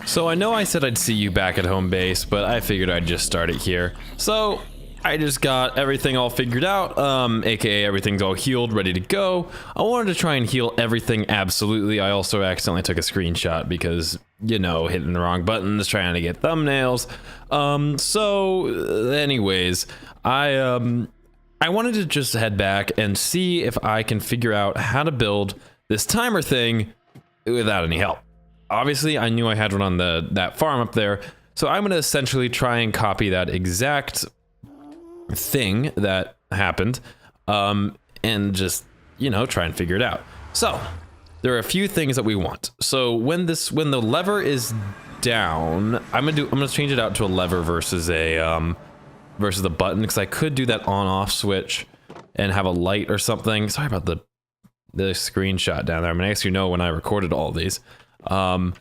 So I know I said I'd see you back at home base, but I figured I'd just start it here. So I just got everything all figured out, aka everything's all healed, ready to go. I wanted to try and heal everything absolutely. I also accidentally took a screenshot because, you know, hitting the wrong buttons, trying to get thumbnails. So anyways, I wanted to just head back and see if I can figure out how to build this timer thing without any help. Obviously, I knew I had one on that farm up there, so I'm gonna essentially try and copy that exact thing that happened, and just, you know, try and figure it out. So there are a few things that we want. So when the lever is down, I'm gonna change it out to a lever versus a versus the button, because I could do that on-off switch and have a light or something. Sorry about the screenshot down there. I'm gonna ask you know when I recorded all these. When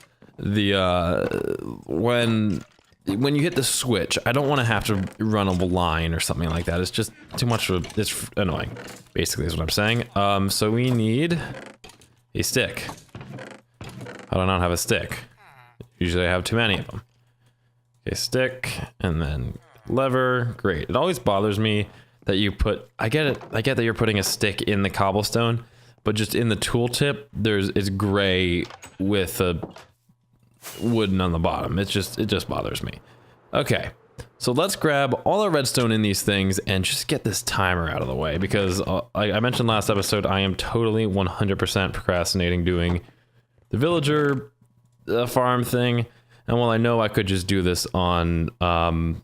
you hit the switch, I don't want to have to run a line or something like that. It's just too much of, it's annoying, basically is what I'm saying. So we need a stick. How do I not have a stick? Usually I have too many of them. Okay, stick, and then lever. Great. It always bothers me that you put, I get it, I get that you're putting a stick in the cobblestone, but just in the tooltip, it's gray with a wooden on the bottom. It just bothers me. Okay, so let's grab all our redstone in these things and just get this timer out of the way, because I mentioned last episode, I am totally 100% procrastinating doing the villager farm thing. And while I know I could just do this on, I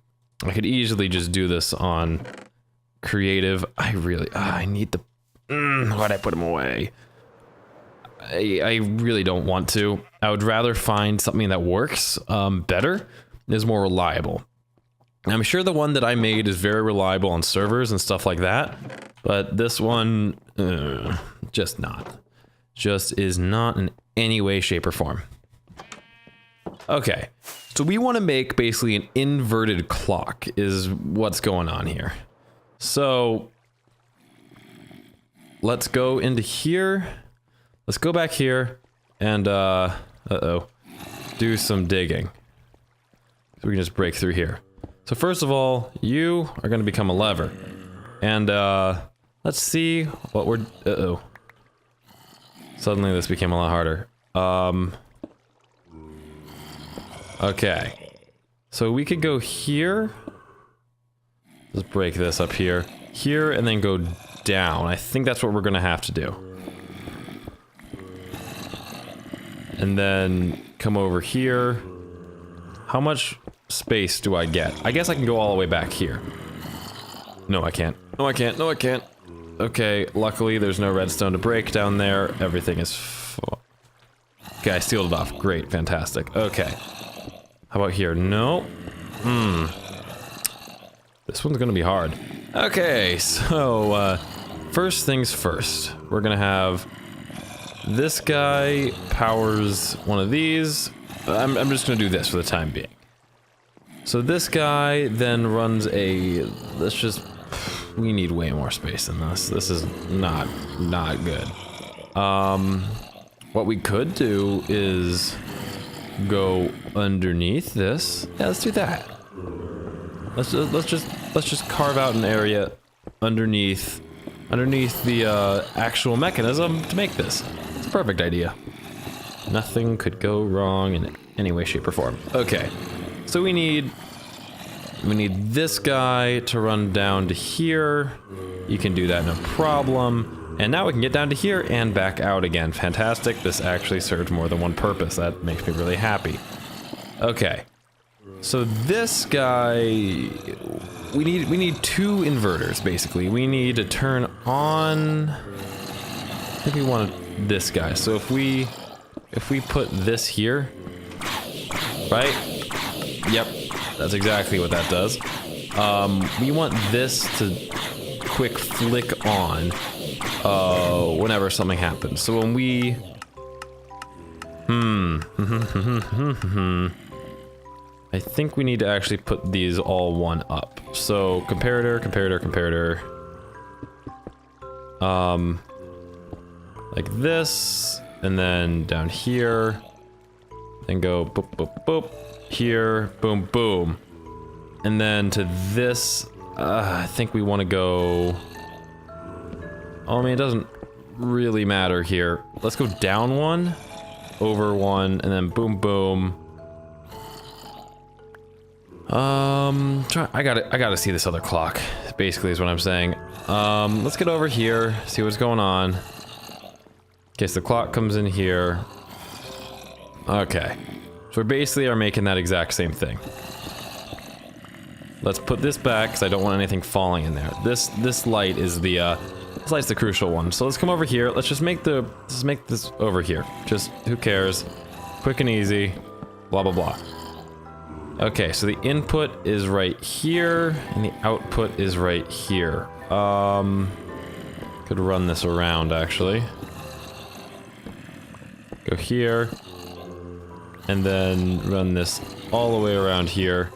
could easily just do this on creative, I need the, why'd I put him away? I really don't want to. I would rather find something that works better, is more reliable. I'm sure the one that I made is very reliable on servers and stuff like that, but this one, just is not in any way, shape, or form. Okay, so we want to make basically an inverted clock is what's going on here. So let's go into here. Let's go back here and, do some digging. So we can just break through here. So first of all, you are going to become a lever. And, let's see what we're, Suddenly this became a lot harder. Okay. So we could go here. Let's break this up here. Here, and then go down. I think that's what we're going to have to do. And then come over here. How much space do I get? I guess I can go all the way back here. No, I can't. No, I can't. No, I can't. Okay, luckily there's no redstone to break down there. Everything is okay, I sealed it off. Great, fantastic. Okay. How about here? No. This one's gonna be hard. Okay, so, first things first. We're gonna have this guy powers one of these. I'm just gonna do this for the time being. So this guy then runs a, we need way more space than this. This is not good. What we could do is go underneath this. Yeah, let's do that. Let's just carve out an area underneath the actual mechanism to make this. It's a perfect idea. Nothing could go wrong in any way, shape, or form. Okay, so we need this guy to run down to here. You can do that, no problem. And now we can get down to here and back out again. Fantastic. This actually served more than one purpose. That makes me really happy. Okay. So this guy, we need two inverters basically. We need to turn on, I think we want this guy. So if we put this here, right? Yep, that's exactly what that does. We want this to quick flick on whenever something happens. So when we I think we need to actually put these all one up. So comparator, like this, and then down here, Then go boop, boop, boop. Here, boom, boom. And then to this, I think we want to go... Oh, I mean, it doesn't really matter here. Let's go down one, over one, and then boom, boom. I gotta see this other clock, basically is what I'm saying. Let's get over here, see what's going on. Okay, so the clock comes in here. Okay. So we basically are making that exact same thing. Let's put this back, because I don't want anything falling in there. This light is the, this light's the crucial one. So let's come over here, let's just make this over here. Just, who cares? Quick and easy. Blah, blah, blah. Okay, so the input is right here, and the output is right here. Could run this around, actually. Go here, and then run this all the way around here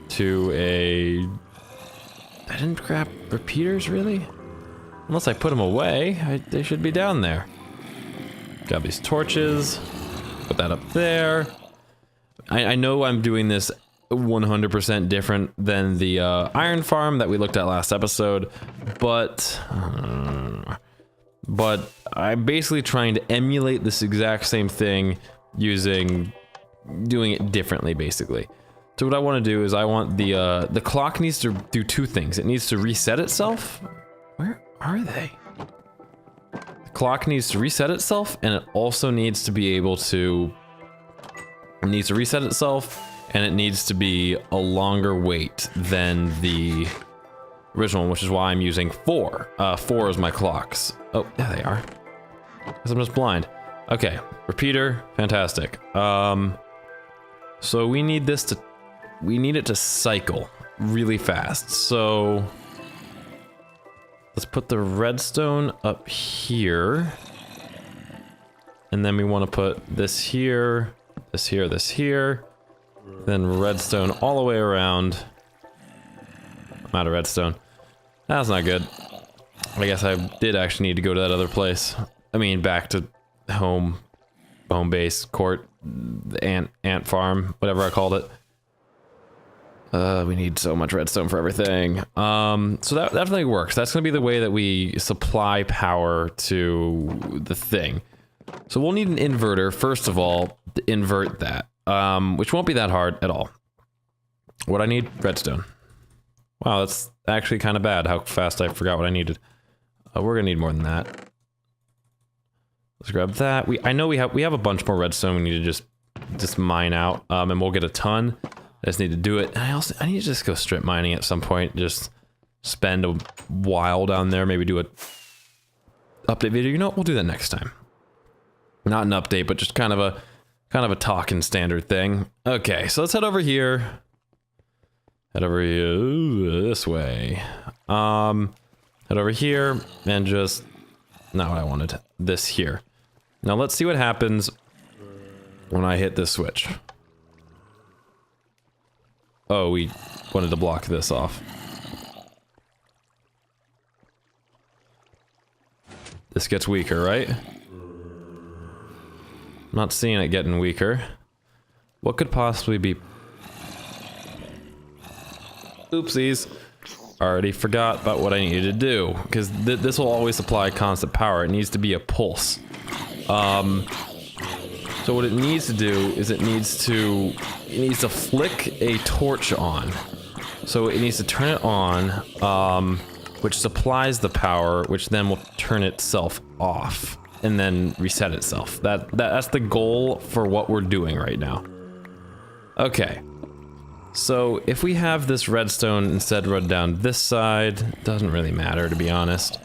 to a... I didn't grab repeaters, really? Unless I put them away, they should be down there. Grab these torches, put that up there. I know I'm doing this 100% different than the iron farm that we looked at last episode, but I'm basically trying to emulate this exact same thing doing it differently, basically. So what I want to do is I want the clock needs to do two things. It needs to reset itself. Where are they? The clock needs to reset itself, and it also needs to be able to... It needs to reset itself, and it needs to be a longer wait than the original one, which is why I'm using 4. 4 is my clocks. Oh, there they are. Because I'm just blind. Okay, repeater, fantastic. So we need this to... We need it to cycle really fast, so... Let's put the redstone up here. And then we want to put this here... This here, this here, then redstone all the way around. I'm out of redstone. That's not good. I guess I did actually need to go to that other place. I mean, back to home base, court, the ant farm, whatever I called it. We need so much redstone for everything. So that definitely works. That's gonna be the way that we supply power to the thing. So we'll need an inverter, first of all, to invert that, which won't be that hard at all. What I need? Redstone. Wow, that's actually kind of bad how fast I forgot what I needed. We're gonna need more than that. Let's grab that. I know we have a bunch more redstone we need to just mine out, and we'll get a ton. I just need to do it. And I need to just go strip mining at some point, just spend a while down there, maybe do a update video. You know what? We'll do that next time. Not an update, but just kind of a talking standard thing. Okay, so let's head over here. Head over here this way. Head over here and just not what I wanted. This here. Now let's see what happens when I hit this switch. Oh, we wanted to block this off. This gets weaker, right? Not seeing it getting weaker. What could possibly be... Oopsies. Already forgot about what I needed to do, because this will always supply constant power. It needs to be a pulse. So what it needs to do is it needs to flick a torch on. So it needs to turn it on, which supplies the power, which then will turn itself off. And then reset itself. That's the goal for what we're doing right now. Okay. So if we have this redstone instead run down this side, doesn't really matter to be honest.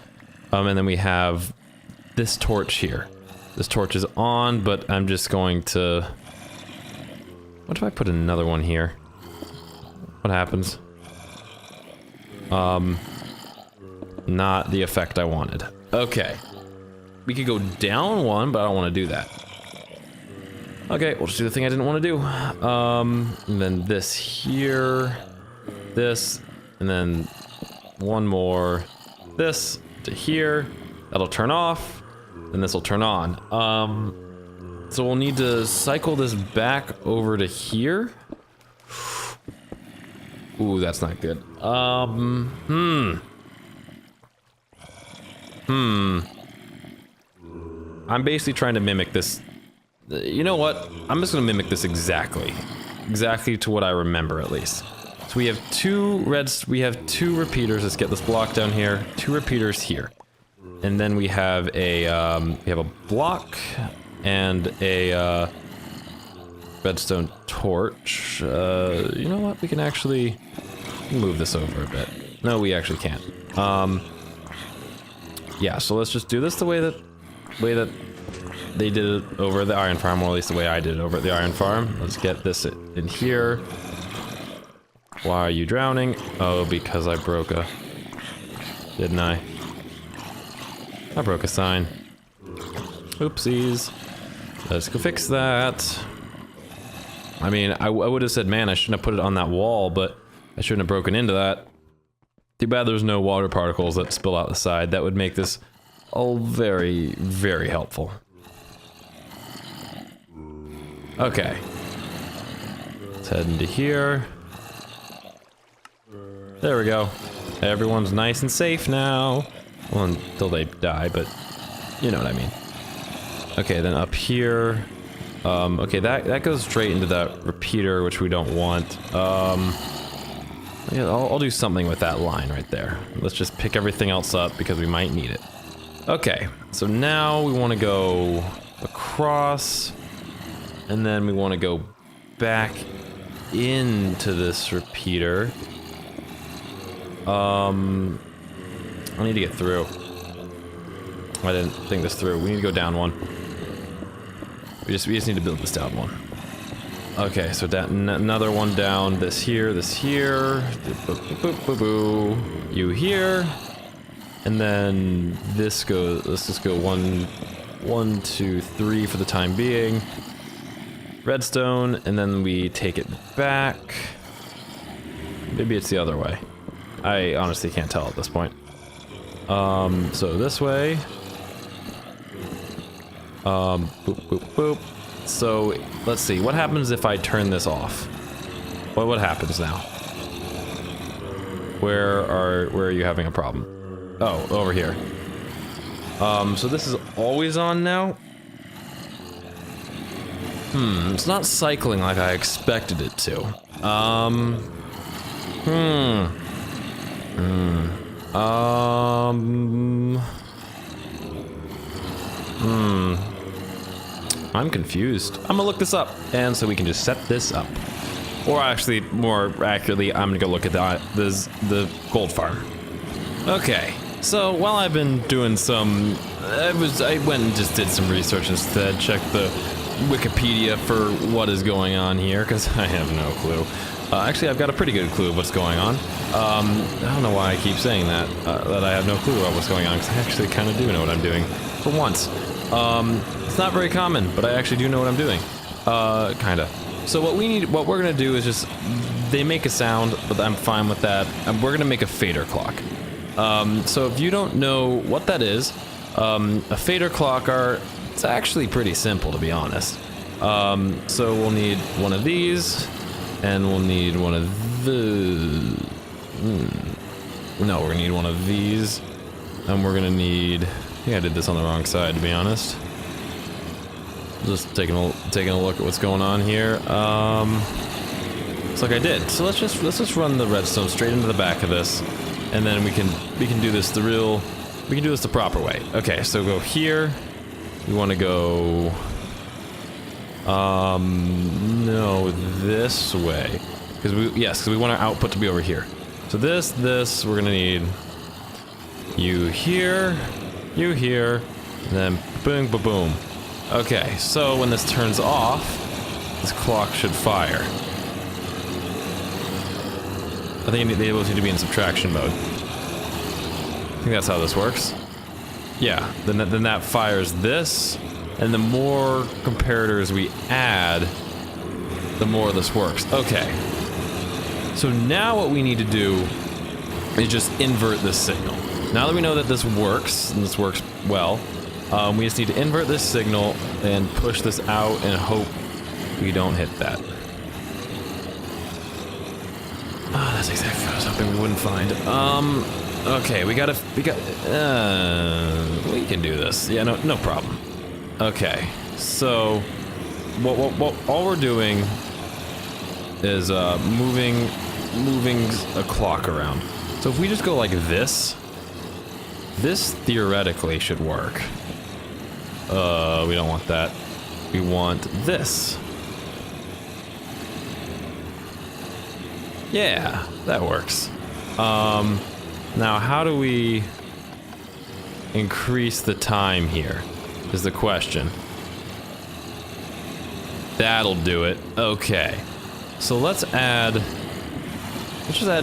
And then we have this torch here. This torch is on, but I'm just going to... What if I put another one here? What happens? Not the effect I wanted. Okay. We could go down one, but I don't want to do that. Okay, we'll just do the thing I didn't want to do. And then this here, this, and then one more, this to here. That'll turn off, and this will turn on. So we'll need to cycle this back over to here. Ooh, that's not good. I'm basically trying to mimic this. You know what? I'm just gonna mimic this exactly to what I remember at least. So we have two repeaters. Let's get this block down here. 2 repeaters here, and then we have a block and a redstone torch. You know what? We can actually move this over a bit. No, we actually can't. Yeah. So let's just do this the way that they did it over at the iron farm, or at least the way I did it over at the iron farm. Let's get this in here. Why are you drowning? Oh, because I broke a... Didn't I? I broke a sign. Oopsies. Let's go fix that. I mean, I would have said, man, I shouldn't have put it on that wall, but I shouldn't have broken into that. Too bad there's no water particles that spill out the side. That would make this all very, very helpful. Okay. Let's head into here. There we go. Everyone's nice and safe now. Well, until they die, but you know what I mean. Okay, then up here. Okay, that goes straight into that repeater, which we don't want. Yeah, I'll do something with that line right there. Let's just pick everything else up because we might need it. Okay, so now we want to go across, and then we want to go back into this repeater. I need to get through. I didn't think this through. We need to go down one. We just need to build this down one. Okay, so another one down. This here. Boop, boop, boop, boo. You here. And then this goes. Let's just go 1, 2, 3 for the time being. Redstone, and then we take it back. Maybe it's the other way. I honestly can't tell at this point. So this way. Boop, boop, boop. So, let's see. What happens if I turn this off? What happens now? Where are you having a problem? Oh, over here. So this is always on now? It's not cycling like I expected it to. I'm confused. I'm gonna look this up, and so we can just set this up. Or actually, more accurately, I'm gonna go look at the gold farm. Okay, so while I've been doing some, I went and just did some research instead, checked the Wikipedia for what is going on here, because I have no clue. Actually, I've got a pretty good clue of what's going on. I don't know why I keep saying that I have no clue about what's going on, because I actually kind of do know what I'm doing, for once. It's not very common, but I actually do know what I'm doing. Kinda. So what we're gonna do is just, they make a sound, but I'm fine with that, and we're gonna make a fader clock. So if you don't know what that is, a fader clock it's actually pretty simple, to be honest. So we'll need one of these, and we'll need one of the... No, we're gonna need one of these, and we're gonna need... I think I did this on the wrong side, to be honest. Just taking a look at what's going on here. Looks like I did. So let's just run the redstone straight into the back of this, and then we can do this the proper way. Okay, so go here. We want to go. No, this way, because we want our output to be over here. So this we're gonna need you here. You here, and then boom, boom, boom. Okay, so when this turns off, this clock should fire. I think they both need to be in subtraction mode. I think that's how this works. Yeah, then that fires this, and the more comparators we add, the more this works. Okay. So now what we need to do is just invert this signal. Now that we know that this works, and this works well, We just need to invert this signal and push this out and hope we don't hit that. Oh, that's exactly what I was hoping we wouldn't find. Okay, we can do this. Yeah, no problem. Okay, so, what all we're doing is, moving a clock around. So if we just go like this theoretically should work. We don't want that. We want this. Yeah, that works. Now how do we increase the time here is the question. That'll do it. Okay. So let's just add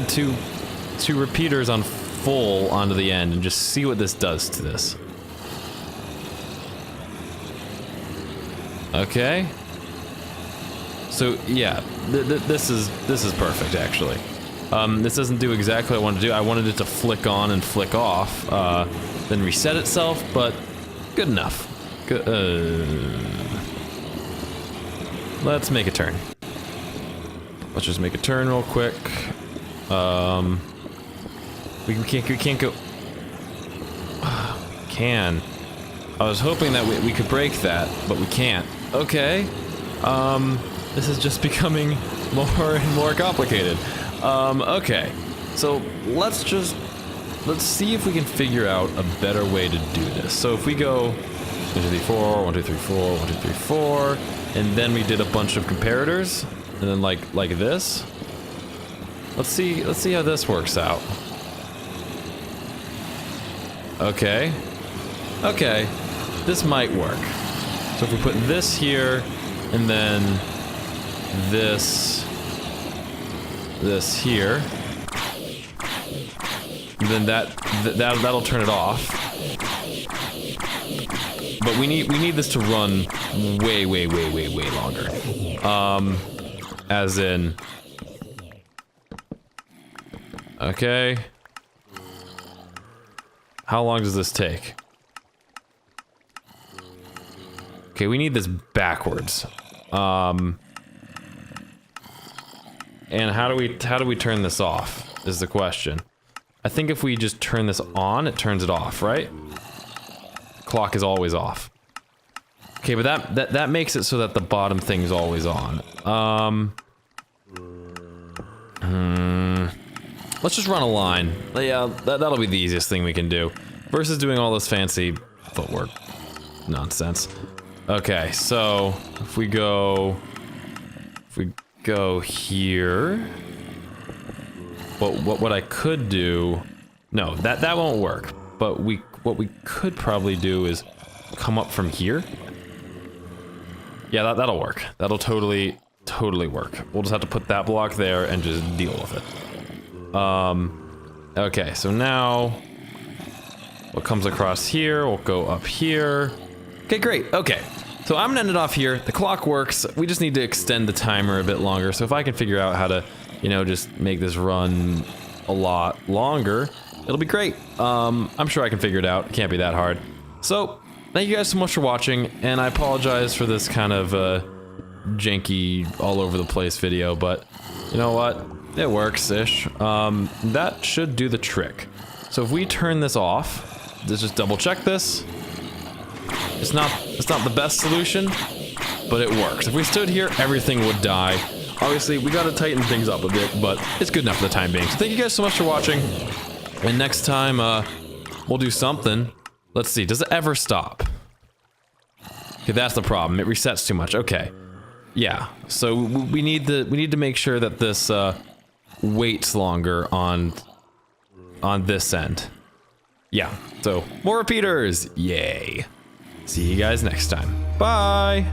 two repeaters on full onto the end and just see what this does to this. Okay. So yeah, this is perfect actually. This doesn't do exactly what I wanted to do. I wanted it to flick on and flick off, then reset itself, but good enough. Good. Let's make a turn. Let's just make a turn real quick. We can't go. Can. I was hoping that we could break that, but we can't. Okay. This is just becoming more and more complicated. Okay. So let's see if we can figure out a better way to do this. So if we go 1, 2, 3, 4, 1, 2, 3, 4, 1, 2, 3, 4, and then we did a bunch of comparators, and then like this. Let's see how this works out. Okay. Okay. This might work. So if we put this here, and then this here, then that'll turn it off. But we need this to run way longer. As in, okay. How long does this take? Okay, we need this backwards. And how do we turn this off is the question. I think if we just turn this on, it turns it off, right? Clock is always off. Okay, but that makes it so that the bottom thing is always on. Let's just run a line. Yeah, that'll be the easiest thing we can do. Versus doing all this fancy footwork nonsense. Okay, so if we go here, what I could do, no, that won't work. But what we could probably do is come up from here. Yeah, that'll work. That'll totally work. We'll just have to put that block there and just deal with it. Okay, so now what comes across here will go up here. Okay, great. Okay. So I'm gonna end it off here. The clock works. We just need to extend the timer a bit longer. So if I can figure out how to, just make this run a lot longer, it'll be great. I'm sure I can figure it out. It can't be that hard. So thank you guys so much for watching, and I apologize for this kind of janky, all over the place video, but you know what? It works-ish. That should do the trick. So if we turn this off, let's just double check this. It's not the best solution, but it works. If we stood here, everything would die. Obviously, we gotta tighten things up a bit, but it's good enough for the time being. So thank you guys so much for watching, and next time, we'll do something. Let's see, does it ever stop? Okay, that's the problem. It resets too much. Okay. Yeah. So we need to make sure that this waits longer on this end. Yeah. So more repeaters. Yay. See you guys next time. Bye.